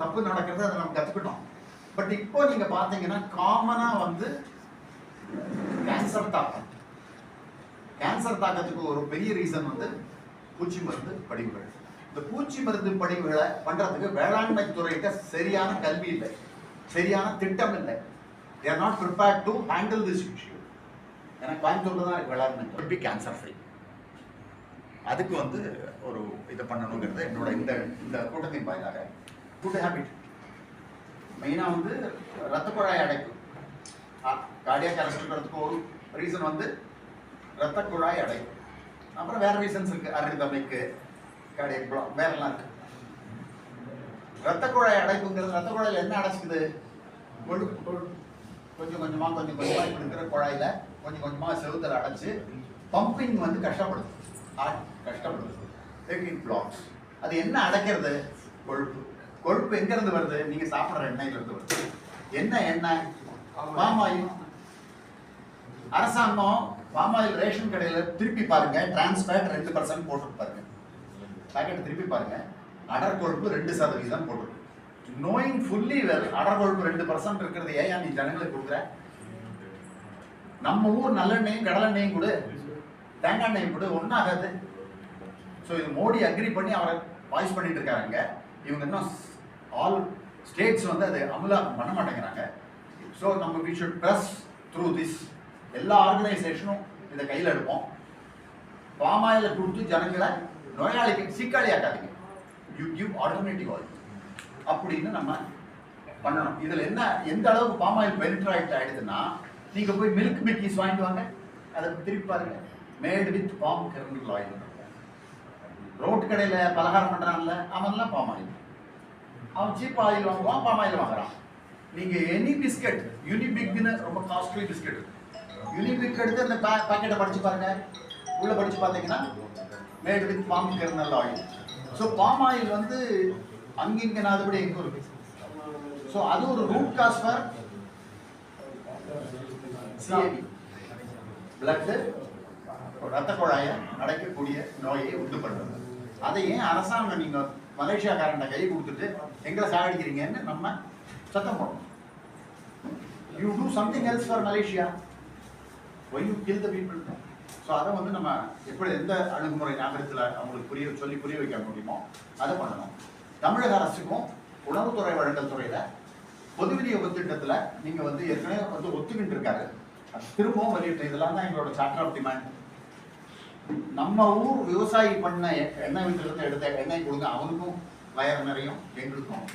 தப்பு நடக்கிறது, அதை நம்ம கற்றுக்கிட்டோம். பட் இப்போ நீங்கள் பார்த்தீங்கன்னா காமனாக வந்து கேன்சர் தாக்கம். கேன்சர் தாக்கத்துக்கு ஒரு பெரிய ரீசன் வந்து பூச்சி மருந்து படிவுகள். இந்த பூச்சி மருந்து படிவுகளை பண்ணுறதுக்கு வேளாண்மை துறைக்கு சரியான கல்வி இல்லை, சரியான திட்டம் இல்லை. they are not prepared to handle this issue. எனக்கு கோயம்புத்தூர்ல தான் வேளாண்மை துறை கேன்சர் ஃப்ரீ. அதுக்கு வந்து ஒரு இதை பண்ணணுங்கிறது என்னோட இந்த இந்த கூட்டத்தின் வாயிலாக. குட் ஹேபிட் மெயினாக வந்து ரத்த குழாய் அடைப்பு, கார்டியாக் அரெஸ்ட்ங்கிறதுக்கு ஒரு ரீசன் வந்து ரத்த குழாய் அடைப்பு. அப்புறம் வேற ரீசன்ஸ் இருக்கு, அரிதமைக்கு, கார்டியாக் பிளாக், வேறெல்லாம் இருக்கு. ரத்த குழாய் அடைப்புங்கிறது ரத்த குழாயில் என்ன அடைச்சிக்குது? கொஞ்சம் கொஞ்சமாக இப்படி இருக்கிற குழாயில் கொஞ்சம் கொஞ்சமாக செவுத்தில் அடைச்சு பம்பிங் வந்து கஷ்டப்படுது, ஹார்ட் கஷ்டப்படுது, டேக்கிங் பிளாக்ஸ். அது என்ன அடைக்கிறது? கொழுப்பு. கொழுப்பு எங்கேருந்து வருது? நீங்கள் சாப்பிட்ற எண்ணெயிலிருந்து வருது. என்ன எண்ணெய்? பாமாயில். அரசாங்கம் பாமாயில் ரேஷன் கடையில் திருப்பி பாருங்க, டிரான்ஸ்பேட் 2% போட்டு பாருங்க, பேக்கெட் திருப்பி பாருங்க, அடர் கொழுப்பு 2% போட்டு. நோயிங் ஃபுல்லி வெல் அடர் கொழுப்பு 2% இருக்கிறது ஏன் நீ ஜனங்களுக்கு கொடுக்குற? நம்ம ஊர் நல்லெண்ணெயும் கடலெண்ணெயும் கூட, தேங்காய் எண்ணெயும் கூட ஒன்றாகாது. ஸோ இது மோடி அக்ரி பண்ணி அவரை வாய்ஸ் பண்ணிட்டு இருக்காங்க. இவங்க இன்னும் ஆல் ஸ்டேட்ஸ் வந்து அதை அமலாக்கம் பண்ண மாட்டேங்கிறாங்க. ஸோ நம்ம we should press through this. எல்லா ஆர்கனைசேஷனும் இதை கையில் எடுப்போம். பாமாயில கொடுத்து ஜனங்களை நோயாளிக்கு சிக்காளி ஆக்காதீங்க. யூ கிவ் ஆல்டர்னேட்டிவ் ஆயில் அப்படின்னு நம்ம பண்ணணும். இதில் என்ன, எந்த அளவுக்கு பாமாயில் பெனிட்ரேட் ஆகிடுதுன்னா, நீங்கள் போய் மில்க் பிக்கிஸ் வாங்கிட்டு வாங்க, அதை திருப்பி பாருங்க, made with palm kernel oil. Road கடையில் பலகாரம் பண்ணுறாங்கல்ல, அவன்லாம் பாமாயில். அவன் சீப் ஆயில் வாங்குவான், பாமாயில் வாங்குறான். நீங்கள் எனி பிஸ்கட், யூனிபிக்னு ரொம்ப காஸ்ட்லி பிஸ்கட், யூனிபிக் எடுத்து அந்த பேக்கெட்டை படித்து பாருங்க, உள்ளே படித்து பார்த்தீங்கன்னா made with palm kernel oil. So palm oil வந்து அங்கிங்க நாதுபடி எங்கே இருக்கு. ஸோ அது ஒரு root cause for CAP, blood, ரத்த குழாயை அடைக்கக்கூடிய நோயை உண்டு பண்ணுறது. அதை ஏன் அரசாங்கம் நீங்கள் மலேசியாக்காரன் கை கொடுத்துட்டு எங்களை சாகடிக்கிறீங்கன்னு நம்ம சத்தம் போடணும். You do something else for Malaysia, why you kill the people. So அதை வந்து நம்ம எப்படி எந்த அணுகுமுறை ஞாபகத்தில் அவங்களுக்கு புரிய வைக்க முடியுமோ அதை பண்ணணும். தமிழக அரசுக்கும் உணவுத்துறை வழங்கல் துறையில் பொது விநியோக திட்டத்தில் நீங்கள் வந்து ஏற்கனவே வந்து ஒத்துக்கிட்டு இருக்காரு, திரும்பவும் வெளியிட்ட இதெல்லாம் தான் எங்களோட சார்ட்டர் ஆஃப் டிமாண்ட். நம்ம ஊர் விவசாயி பண்ண எண்ணெய் வீட்டிலிருந்து எடுத்த எண்ணெய் கொடுங்க, அவனுக்கும் வயர் நிறையும், எங்களுக்கும்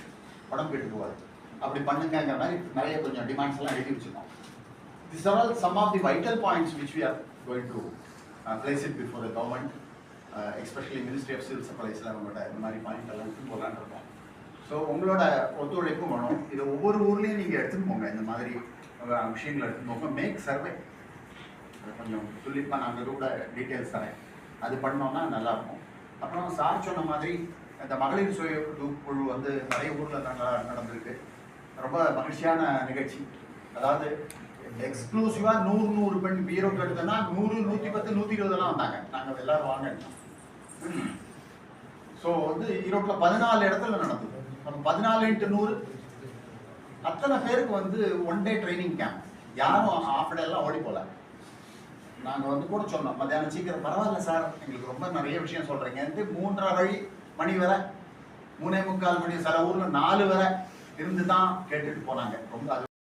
உடம்பு கெட்டு போவாது. அப்படி பண்ணுங்கிற மாதிரி நிறைய கொஞ்சம் டிமாண்ட்ஸ் எல்லாம் எழுதி வச்சுருக்கோம். These are all some of the vital points which we are going to place it before the government, especially Ministry of Civil Supplies. நம்மளோட இந்த மாதிரி பாயிண்ட் எல்லாம் எடுத்து போகலான்னு இருக்கோம். ஸோ உங்களோட ஒத்துழைப்பும் வேணும். இதை ஒவ்வொரு ஊர்லேயும் நீங்கள் எடுத்துன்னு போங்க, இந்த மாதிரி விஷயங்களை எடுத்துன்னு போங்க. மேக் சர்வே கொஞ்சம் சொல்லிப்பா, நாங்கள் கூட டீட்டெயில்ஸ் தரேன், அது பண்ணோன்னா நல்லாயிருக்கும். அப்புறம் சார் சொன்ன மாதிரி இந்த மகளிர் சுய குழு வந்து நிறைய ஊரில் நல்லா நடந்திருக்கு. ரொம்ப மகிழ்ச்சியான நிகழ்ச்சி. அதாவது எக்ஸ்க்ளூசிவாக 100 பெண் பீரோக்கு எடுத்தோன்னா 100, 110, 120 வந்தாங்க. நாங்கள் எல்லாரும் வாங்க. ஸோ வந்து ஈரோட்டில் 14 இடத்துல நடந்தது. நம்ம 14x100 அத்தனை பேருக்கு வந்து 1 டே ட்ரைனிங் கேம்ப். யாரும் ஹாஃப் டே எல்லாம் ஓடி போகல. நாங்கள் வந்து கூட சொன்னோம், மத்தியானம் சீக்கிரம் பரவாயில்ல சார், எங்களுக்கு ரொம்ப நிறைய விஷயம் சொல்கிறீங்க. 3:30 மணி வரை, 3:45 மணி, சில ஊரில் 4 வரை இருந்து தான் கேட்டுட்டு போனாங்க. ரொம்ப